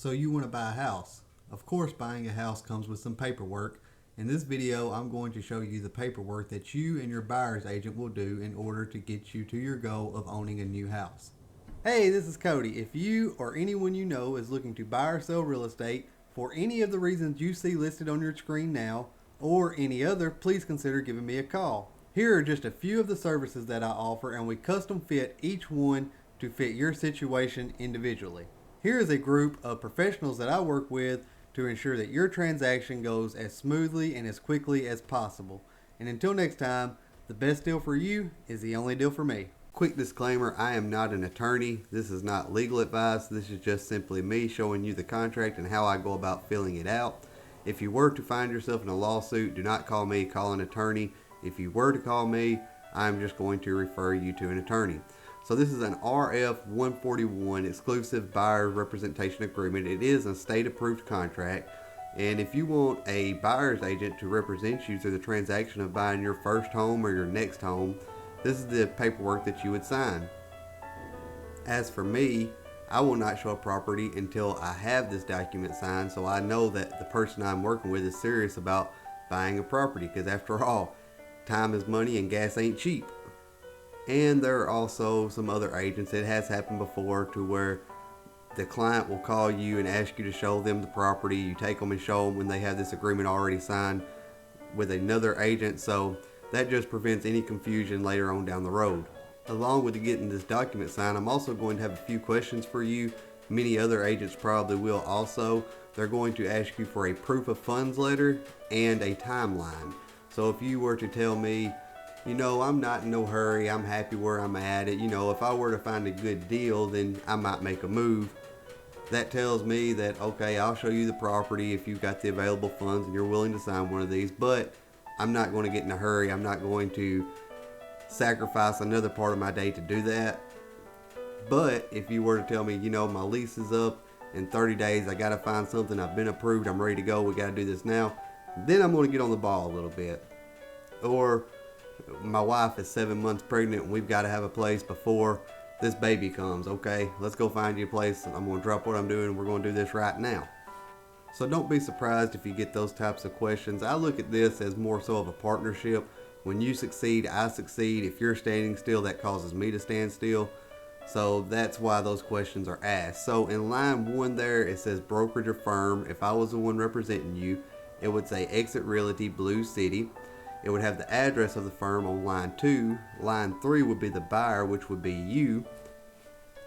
So you want to buy a house. Of course, buying a house comes with some paperwork. In this video, I'm going to show you the paperwork that you and your buyer's agent will do in order to get you to your goal of owning a new house. Hey, this is Cody. If you or anyone you know is looking to buy or sell real estate for any of the reasons you see listed on your screen now, or any other, please consider giving me a call. Here are just a few of the services that I offer, and we custom fit each one to fit your situation individually. Here is a group of professionals that I work with to ensure that your transaction goes as smoothly and as quickly as possible. And until next time, the best deal for you is the only deal for me. Quick disclaimer, I am not an attorney. This is not legal advice. This is just simply me showing you the contract and how I go about filling it out. If you were to find yourself in a lawsuit, do not call me, call an attorney. If you were to call me, I'm just going to refer you to an attorney. So this is an RF 141 exclusive buyer representation agreement. It is a state approved contract. And if you want a buyer's agent to represent you through the transaction of buying your first home or your next home, this is the paperwork that you would sign. As for me, I will not show a property until I have this document signed, so I know that the person I'm working with is serious about buying a property, because after all, time is money and gas ain't cheap. And there are also some other agents. It has happened before to where the client will call you and ask you to show them the property. You take them and show them when they have this agreement already signed with another agent, so that just prevents any confusion later on down the road. Along with getting this document signed, I'm also going to have a few questions for you. Many other agents probably will also. They're going to ask you for a proof of funds letter and a timeline. So if you were to tell me, I'm not in no hurry, I'm happy where I'm at, if I were to find a good deal, then I might make a move. That tells me that, okay, I'll show you the property if you've got the available funds and you're willing to sign one of these, but I'm not going to get in a hurry. I'm not going to sacrifice another part of my day to do that. But if you were to tell me, my lease is up in 30 days, I got to find something, I've been approved, I'm ready to go, we got to do this now, then I'm going to get on the ball a little bit. Or my wife is 7 months pregnant and we've got to have a place before this baby comes. Okay, let's go find you a place. I'm going to drop what I'm doing and we're going to do this right now. So don't be surprised if you get those types of questions. I look at this as more so of a partnership. When you succeed, I succeed. If you're standing still, that causes me to stand still. So that's why those questions are asked. So in line 1 there, it says brokerage or firm. If I was the one representing you, it would say Exit Realty, Blue City. It would have the address of the firm on line 2. Line 3 would be the buyer, which would be you.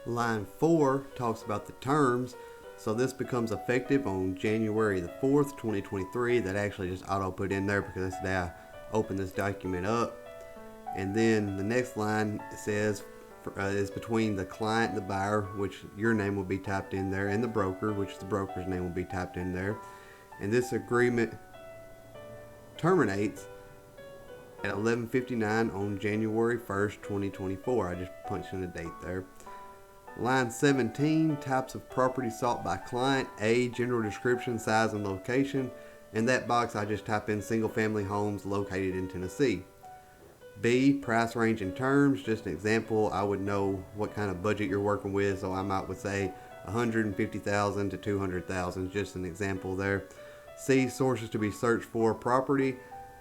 Line 4 talks about the terms. So this becomes effective on January the 4th, 2023. That actually just auto put in there because that's the day I open this document up. And then the next line says is between the client and the buyer, which your name will be typed in there, and the broker, which the broker's name will be typed in there. And this agreement terminates at 11:59 on January 1st, 2024. I just punched in the date there. Line 17, types of property sought by client. A, general description, size, and location. In that box, I just type in single family homes located in Tennessee. B, price range and terms. Just an example, I would know what kind of budget you're working with, so I might would say $150,000 to $200,000, just an example there. C, sources to be searched for property.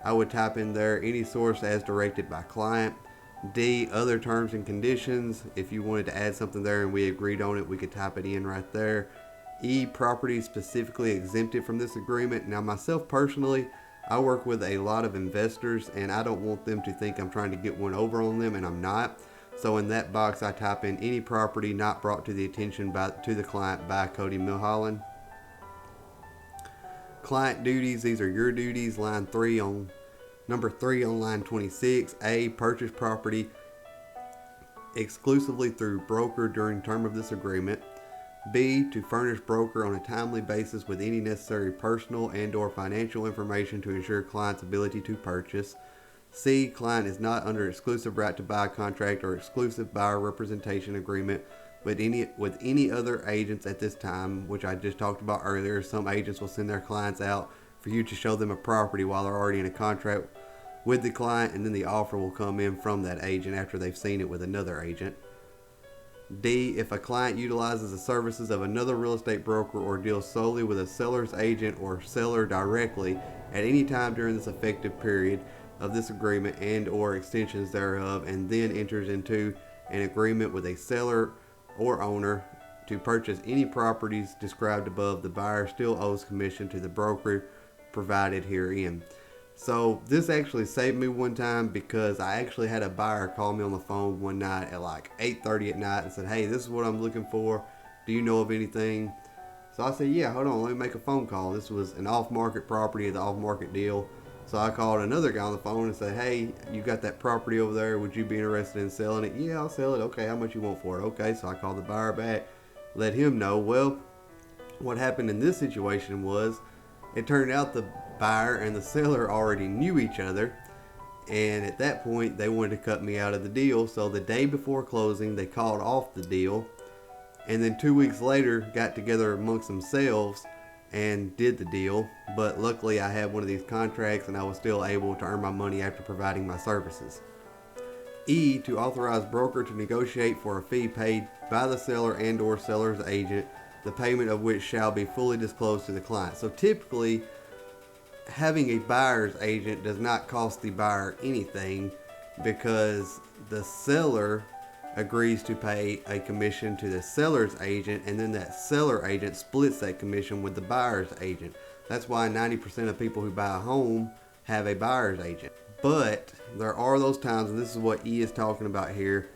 I would type in there any source as directed by client. D, other terms and conditions. If you wanted to add something there and we agreed on it, we could type it in right there. E, property specifically exempted from this agreement. Now myself personally, I work with a lot of investors and I don't want them to think I'm trying to get one over on them, and I'm not. So in that box I type in any property not brought to the attention to the client by Cody Milholland. Client duties, these are your duties. Number 3 on line 26. A, purchase property exclusively through broker during term of this agreement. B, to furnish broker on a timely basis with any necessary personal and or financial information to ensure client's ability to purchase. C, client is not under exclusive right to buy contract or exclusive buyer representation agreement with any other agents at this time, which I just talked about earlier. Some agents will send their clients out for you to show them a property while they're already in a contract with the client, and then the offer will come in from that agent after they've seen it with another agent. D, if a client utilizes the services of another real estate broker or deals solely with a seller's agent or seller directly at any time during this effective period of this agreement and or extensions thereof, and then enters into an agreement with a seller or owner to purchase any properties described above, the buyer still owes commission to the broker provided herein. So this actually saved me one time, because I actually had a buyer call me on the phone one night at like 8:30 at night and said, hey, this is what I'm looking for. Do you know of anything? So I said, yeah, hold on, let me make a phone call. This was an off-market property, the off-market deal. So I called another guy on the phone and said, hey, you got that property over there. Would you be interested in selling it? Yeah, I'll sell it. Okay, how much you want for it? Okay, so I called the buyer back, let him know. Well, what happened in this situation was, it turned out the buyer and the seller already knew each other, and at that point they wanted to cut me out of the deal. So the day before closing, they called off the deal, and then 2 weeks later got together amongst themselves and did the deal. But luckily I had one of these contracts and I was still able to earn my money after providing my services. E, to authorize broker to negotiate for a fee paid by the seller and or seller's agent, the payment of which shall be fully disclosed to the client. So typically, having a buyer's agent does not cost the buyer anything, because the seller agrees to pay a commission to the seller's agent, and then that seller agent splits that commission with the buyer's agent. That's why 90% of people who buy a home have a buyer's agent. But there are those times, and this is what E is talking about here,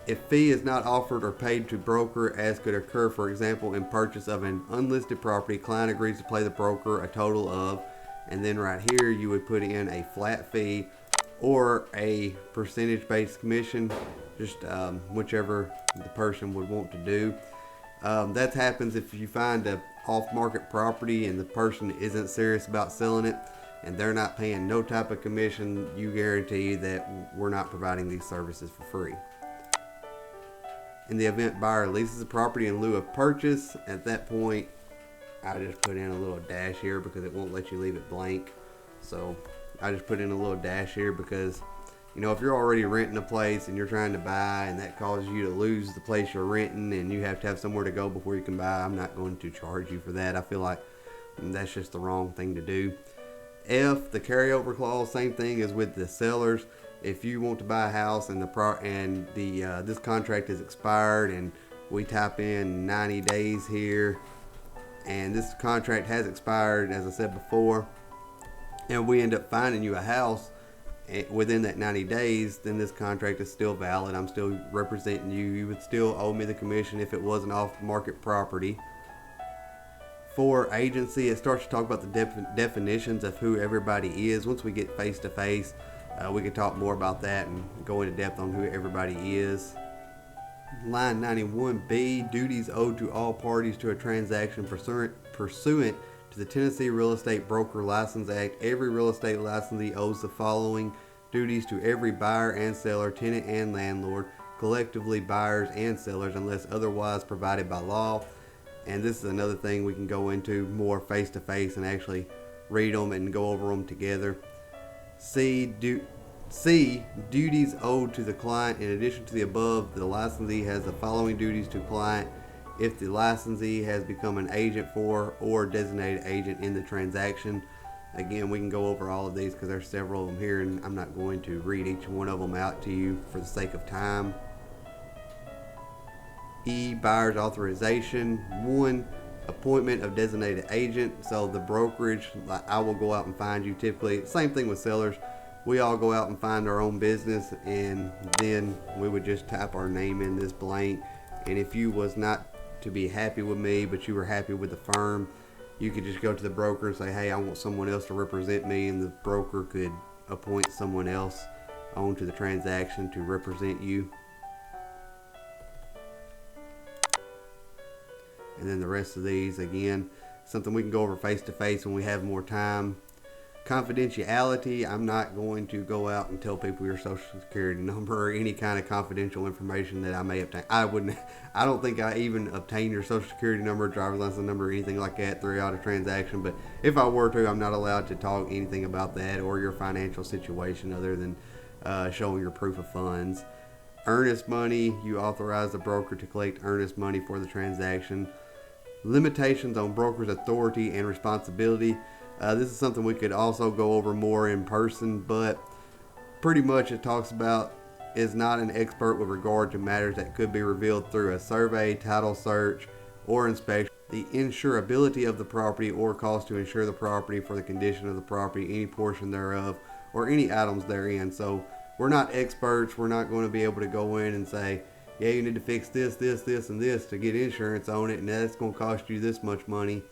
if fee is not offered or paid to broker, as could occur, for example, in purchase of an unlisted property, client agrees to pay the broker a total of, and then right here you would put in a flat fee or a percentage-based commission, just whichever the person would want to do. That happens if you find a off-market property and the person isn't serious about selling it and they're not paying no type of commission. You guarantee that we're not providing these services for free. In the event buyer leases the property in lieu of purchase, at that point I just put in a little dash here because it won't let you leave it blank. So I just put in a little dash here because, you know, if you're already renting a place and you're trying to buy and that causes you to lose the place you're renting and you have to have somewhere to go before you can buy, I'm not going to charge you for that. I feel like that's just the wrong thing to do. F, the carryover clause, same thing as with the sellers. If you want to buy a house and this contract is expired and we type in 90 days here and this contract has expired, as I said before, and we end up finding you a house within that 90 days, then this contract is still valid. I'm still representing you. You would still owe me the commission if it was an off-market property. For agency, it starts to talk about the definitions of who everybody is. Once we get face-to-face, we can talk more about that and go into depth on who everybody is. Line 91B, duties owed to all parties to a transaction pursuant to the Tennessee Real Estate Broker License Act. Every real estate licensee owes the following duties to every buyer and seller, tenant and landlord, collectively buyers and sellers, unless otherwise provided by law. And this is another thing we can go into more face-to-face and actually read them and go over them together. C, duties owed to the client. In addition to the above, the licensee has the following duties to client if the licensee has become an agent for or designated agent in the transaction. Again, we can go over all of these because there's several of them here, and I'm not going to read each one of them out to you for the sake of time. E, buyer's authorization. 1, appointment of designated agent. So the brokerage, like I will go out and find you. Typically, same thing with sellers. We all go out and find our own business, and then we would just type our name in this blank. And if you was not to be happy with me, but you were happy with the firm, you could just go to the broker and say, hey, I want someone else to represent me, and the broker could appoint someone else onto the transaction to represent you. And then the rest of these, again, something we can go over face to face when we have more time. Confidentiality, I'm not going to go out and tell people your social security number or any kind of confidential information that I may obtain. I don't think I even obtain your social security number, driver's license number, or anything like that throughout a transaction. But if I were to, I'm not allowed to talk anything about that or your financial situation other than showing your proof of funds. Earnest money, you authorize the broker to collect earnest money for the transaction. Limitations on broker's authority and responsibility. This is something we could also go over more in person, but pretty much it talks about is not an expert with regard to matters that could be revealed through a survey, title search, or inspection. The insurability of the property or cost to insure the property for the condition of the property, any portion thereof, or any items therein. So we're not experts. We're not going to be able to go in and say, yeah, you need to fix this, this, this, and this to get insurance on it, and that's going to cost you this much money.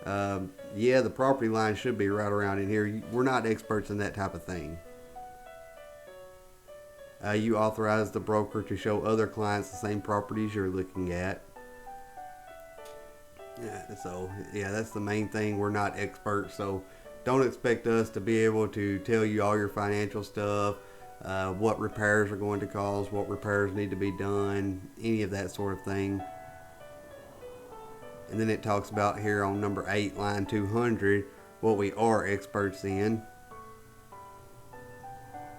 Yeah, the property line should be right around in here. We're not experts in that type of thing. You authorize the broker to show other clients the same properties you're looking at. Yeah, that's the main thing. We're not experts, so don't expect us to be able to tell you all your financial stuff, what repairs are going to cost, what repairs need to be done, any of that sort of thing. And then it talks about here on number 8, line 200, what we are experts in.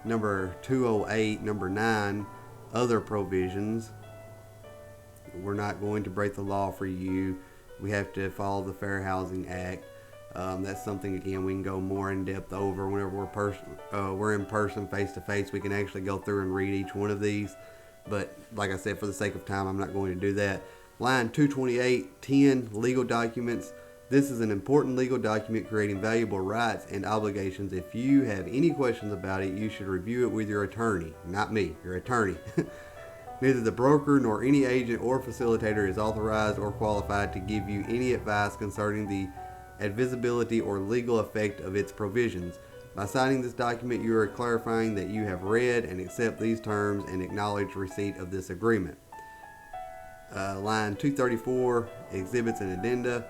Number 208, number 9, other provisions. We're not going to break the law for you. We have to follow the Fair Housing Act. That's something, again, we can go more in depth over whenever we're in person, face to face. We can actually go through and read each one of these. But like I said, for the sake of time, I'm not going to do that. Line 228, 10, legal documents. This is an important legal document creating valuable rights and obligations. If you have any questions about it, you should review it with your attorney. Not me, your attorney. Neither the broker nor any agent or facilitator is authorized or qualified to give you any advice concerning the admissibility or legal effect of its provisions. By signing this document, you are clarifying that you have read and accept these terms and acknowledge receipt of this agreement. Line 234, exhibits and addenda.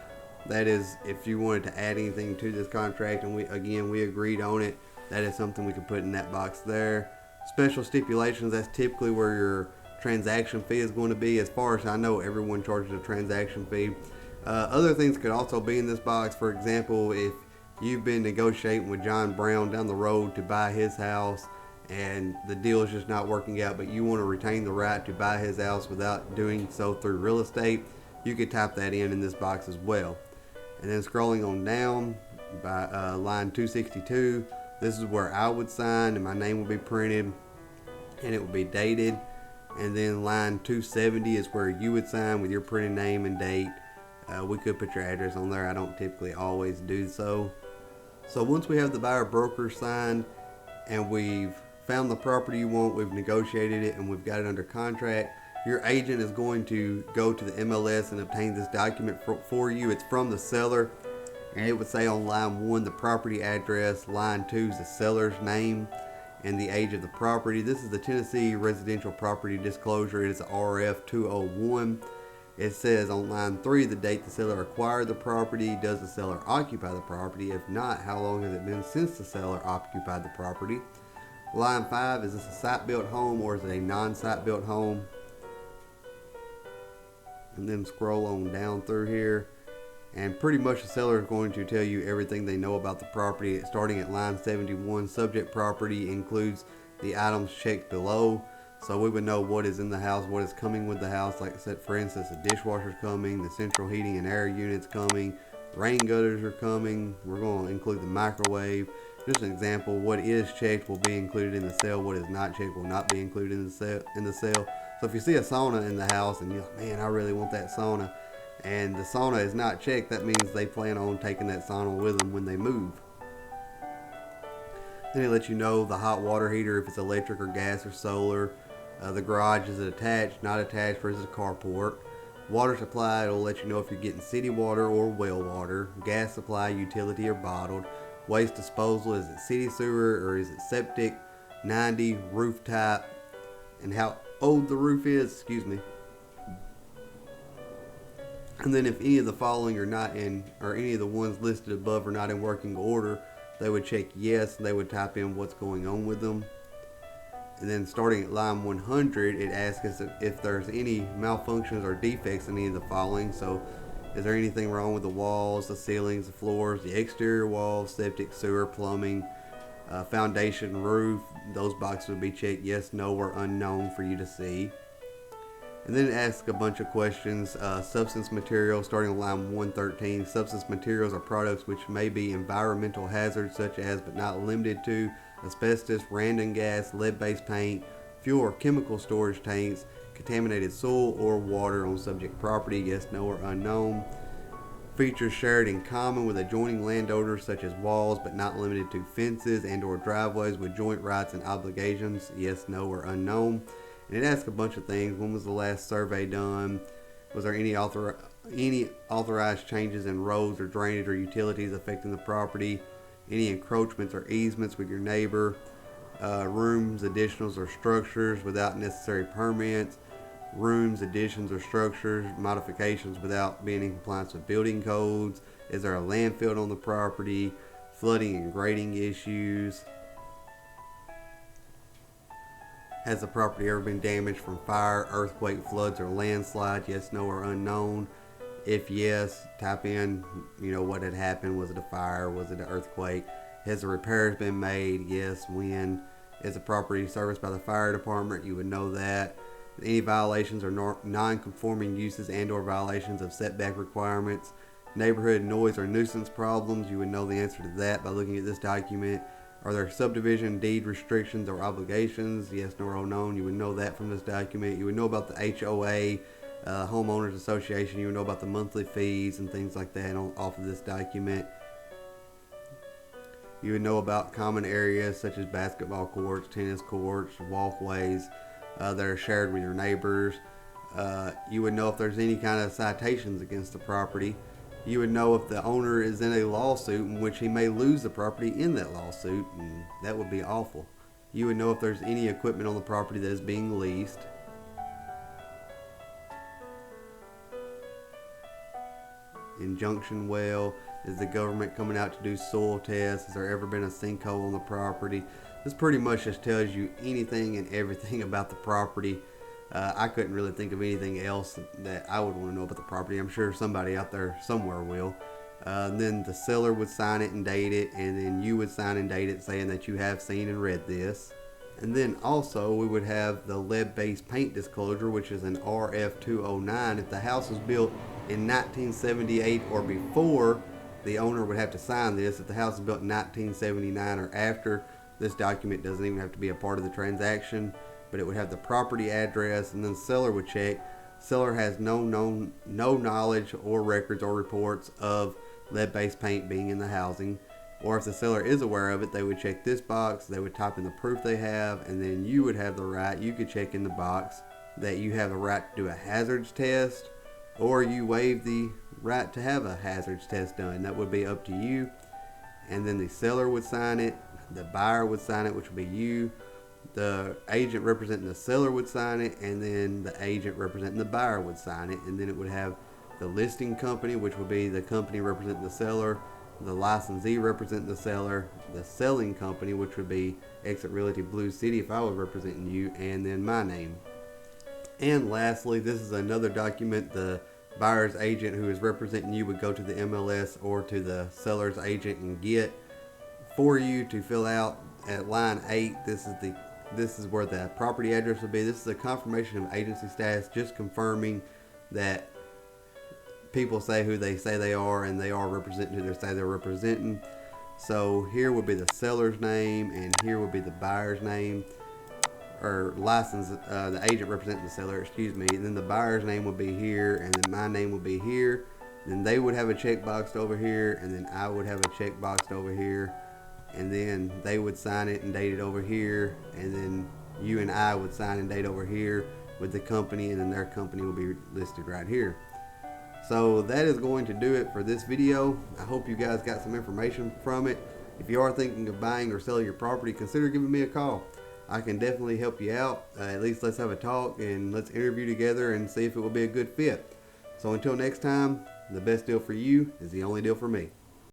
That is, if you wanted to add anything to this contract, and we agreed on it, that is something we could put in that box there. Special stipulations, that's typically where your transaction fee is going to be. As far as I know, everyone charges a transaction fee. Other things could also be in this box. For example, if you've been negotiating with John Brown down the road to buy his house and the deal is just not working out, but you want to retain the right to buy his house without doing so through real estate, you could type that in this box as well. And then scrolling on down by line 262, this is where I would sign and my name will be printed and it will be dated. And then line 270 is where you would sign with your printed name and date. We could put your address on there. I don't typically always do so. So once we have the buyer broker signed and we've found the property you want, we've negotiated it, and we've got it under contract, your agent is going to go to the MLS and obtain this document for you. It's from the seller, and it would say on line 1 the property address, line 2 is the seller's name and the age of the property. This is the Tennessee Residential Property Disclosure. It is RF 201. It says on line 3 the date the seller acquired the property. Does the seller occupy the property? If not, how long has it been since the seller occupied the property? Line 5, is this a site-built home or is it a non-site-built home? And then scroll on down through here, and pretty much the seller is going to tell you everything they know about the property. Starting at line 71, subject property includes the items checked below. So we would know what is in the house, what is coming with the house. Like I said, for instance, the dishwasher's coming, the central heating and air unit's coming, rain gutters are coming. We're going to include the microwave. Just an example, what is checked will be included in the sale. What is not checked will not be included in the sale. So if you see a sauna in the house and you're like, man, I really want that sauna, and the sauna is not checked, that means they plan on taking that sauna with them when they move. Then it lets you know the hot water heater, if it's electric or gas or solar. The garage, is it attached, not attached, or is it a carport? Water supply, it'll let you know if you're getting city water or well water. Gas supply, utility or bottled. Waste disposal, is it city sewer or is it septic? 90, roof type, and how old the roof is, excuse me. And then if any of the following are not in, or any of the ones listed above are not in working order, they would check yes, and they would type in what's going on with them. And then starting at line 100, it asks us if there's any malfunctions or defects in any of the following. So is there anything wrong with the walls, the ceilings, the floors, the exterior walls, septic, sewer, plumbing? Foundation, roof, those boxes would be checked yes, no, or unknown for you to see. And then ask a bunch of questions. Substance materials, starting on line 113. Substance materials are products which may be environmental hazards such as, but not limited to, asbestos, random gas, lead-based paint, fuel or chemical storage tanks, contaminated soil or water on subject property, yes, no, or unknown. Features shared in common with adjoining landowners such as walls but not limited to fences and or driveways with joint rights and obligations, yes, no, or unknown. And it asks a bunch of things. When was the last survey done? Was there any authorized changes in roads or drainage or utilities affecting the property? Any encroachments or easements with your neighbor? Rooms, additionals, or structures without necessary permits? Rooms, additions, or structures, modifications without being in compliance with building codes? Is there a landfill on the property? Flooding and grading issues? Has the property ever been damaged from fire, earthquake, floods, or landslides? Yes, no, or unknown. If yes, type in, what had happened. Was it a fire? Was it an earthquake? Has the repairs been made? Yes, when? Is the property serviced by the fire department? You would know that. Any violations or non-conforming uses and or violations of setback requirements? Neighborhood noise or nuisance problems? You would know the answer to that by looking at this document. Are there subdivision deed restrictions or obligations? Yes, no, or unknown. You would know that from this document. You would know about the HOA, homeowners association. You would know about the monthly fees and things like that off of this document. You would know about common areas such as basketball courts, tennis courts, walkways that are shared with your neighbors. You would know if there's any kind of citations against the property. You would know if the owner is in a lawsuit in which he may lose the property in that lawsuit, and that would be awful. You would know if there's any equipment on the property that is being leased. Injunction well. Is the government coming out to do soil tests? Has there ever been a sinkhole on the property? This pretty much just tells you anything and everything about the property. I couldn't really think of anything else that I would want to know about the property. I'm sure somebody out there somewhere will. Then the seller would sign it and date it, and then you would sign and date it saying that you have seen and read this. And then also we would have the lead-based paint disclosure, which is an RF209. If the house was built in 1978 or before, the owner would have to sign this. If the house is built in 1979 or after, this document doesn't even have to be a part of the transaction, but it would have the property address, and then the seller would check. Seller has no knowledge or records or reports of lead-based paint being in the housing. Or if the seller is aware of it, they would check this box, they would type in the proof they have, and then you would have the right, you could check in the box that you have the right to do a hazards test, or you waive the right to have a hazards test done. That would be up to you. And then the seller would sign it, the buyer would sign it, which would be you. The agent representing the seller would sign it, and then the agent representing the buyer would sign it. And then it would have the listing company, which would be the company representing the seller, the licensee representing the seller, the selling company, which would be Exit Realty Blue City if I was representing you, and then my name. And lastly, this is another document the buyer's agent who is representing you would go to the MLS or to the seller's agent and get for you to fill out at line 8. This is where the property address will be. This is a confirmation of agency status, just confirming that people say who they say they are, and they are representing who they say they're representing. So here would be the seller's name, and here would be the buyer's name, or license, the agent representing the seller, excuse me. And then the buyer's name would be here, and then my name would be here. Then they would have a checkbox over here, and then I would have a checkbox over here. And then they would sign it and date it over here, and then you and I would sign and date over here with the company, and then their company will be listed right here. So that is going to do it for this video. I hope you guys got some information from it. If you are thinking of buying or selling your property, consider giving me a call. I can definitely help you out. At least let's have a talk and let's interview together and see if it will be a good fit. So until next time, the best deal for you is the only deal for me.